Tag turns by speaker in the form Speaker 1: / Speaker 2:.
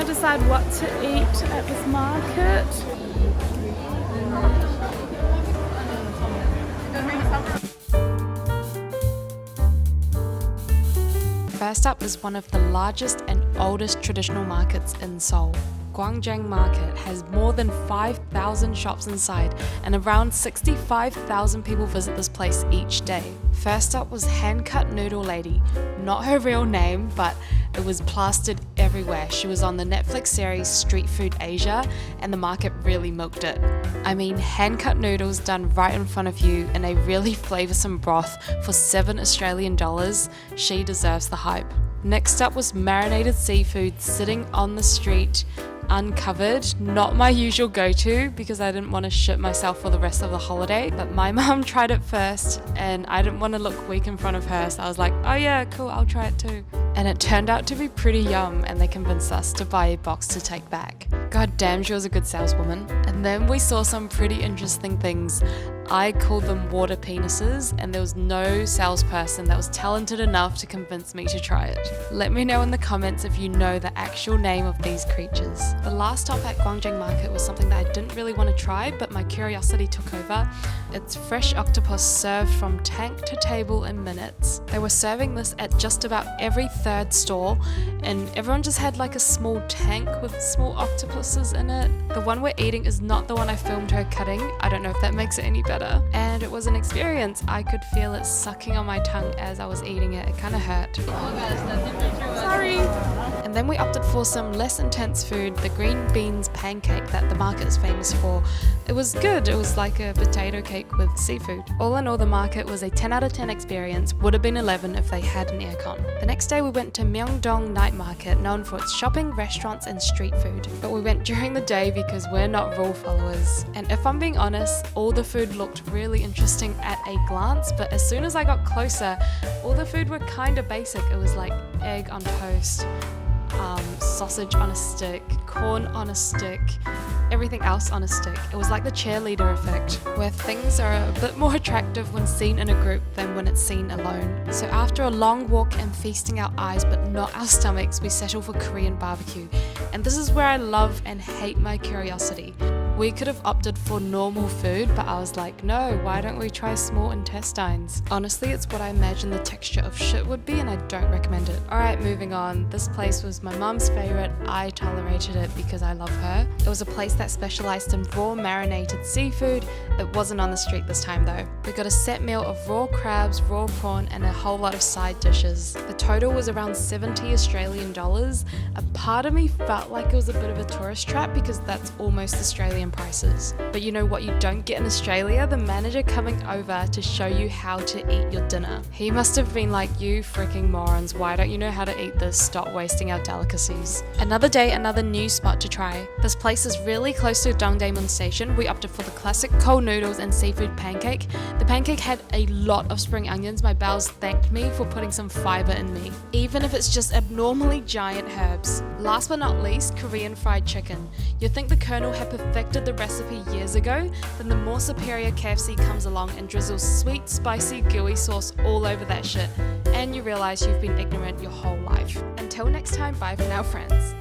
Speaker 1: to decide what to eat at this market.
Speaker 2: First up is one of the largest and oldest traditional markets in Seoul. Gwangjang Market has more than 5,000 shops inside and around 65,000 people visit this place each day. First up was hand-cut noodle lady. Not her real name, but it was plastered everywhere. She was on the Netflix series Street Food Asia and the market really milked it. I mean, hand-cut noodles done right in front of you in a really flavoursome broth for $7 Australian. She deserves the hype. Next up was marinated seafood sitting on the street, uncovered. Not my usual go-to because I didn't want to shit myself for the rest of the holiday, but my mum tried it first and I didn't want to look weak in front of her, so I was like, oh yeah, cool, I'll try it too. And it turned out to be pretty yum and they convinced us to buy a box to take back. God damn, she was a good saleswoman. And then we saw some pretty interesting things. I called them water penises, and there was no salesperson that was talented enough to convince me to try it. Let me know in the comments if you know the actual name of these creatures. The last stop at Gwangjang Market was something that I didn't really want to try, but my curiosity took over. It's fresh octopus served from tank to table in minutes. They were serving this at just about every third stall, and everyone just had like a small tank with small octopuses in it. The one we're eating is not the one I filmed her cutting. I don't know if that makes it any better. And it was an experience. I could feel it sucking on my tongue as I was eating it. It kind of hurt. Sorry. And then we opted for some less intense food, the green beans pancake that the market is famous for. It was good. It was like a potato cake with seafood. All in all, the market was a 10 out of 10 experience. Would have been 11 if they had an aircon. The next day we went to Meyong Dong Night Market, known for its shopping, restaurants and street food. But we went during the day because we're not rule followers. And if I'm being honest, all the food looked really interesting at a glance, but as soon as I got closer, all the food were kind of basic. It was like egg on toast, sausage on a stick, corn on a stick, everything else on a stick. It was like the cheerleader effect, where things are a bit more attractive when seen in a group than when it's seen alone. So after a long walk and feasting our eyes but not our stomachs, we settled for Korean BBQ. And this is where I love and hate my curiosity. We could have opted for normal food, but I was like, no, why don't we try small intestines? Honestly, it's what I imagine the texture of shit would be and I don't recommend it. Alright, moving on. This place was my mum's favourite. I tolerated it because I love her. It was a place that specialised in raw marinated seafood. It wasn't on the street this time though. We got a set meal of raw crabs, raw prawn and a whole lot of side dishes. The total was around $70 Australian. A part of me felt like it was a bit of a tourist trap because that's almost Australian prices. But you know what you don't get in Australia? The manager coming over to show you how to eat your dinner. He must have been like, you freaking morons, why don't you know how to eat this? Stop wasting our delicacies. Another day, another new spot to try. This place is really close to Dongdaemun station. We opted for the classic cold noodles and seafood pancake. The pancake had a lot of spring onions. My bowels thanked me for putting some fiber in me, even if it's just abnormally giant herbs. Last but not least, Korean fried chicken. You'd think the Colonel had perfected the recipe years ago, then the more superior KFC comes along and drizzles sweet, spicy, gooey sauce all over that shit, and you realize you've been ignorant your whole life. Until next time, bye for now, friends.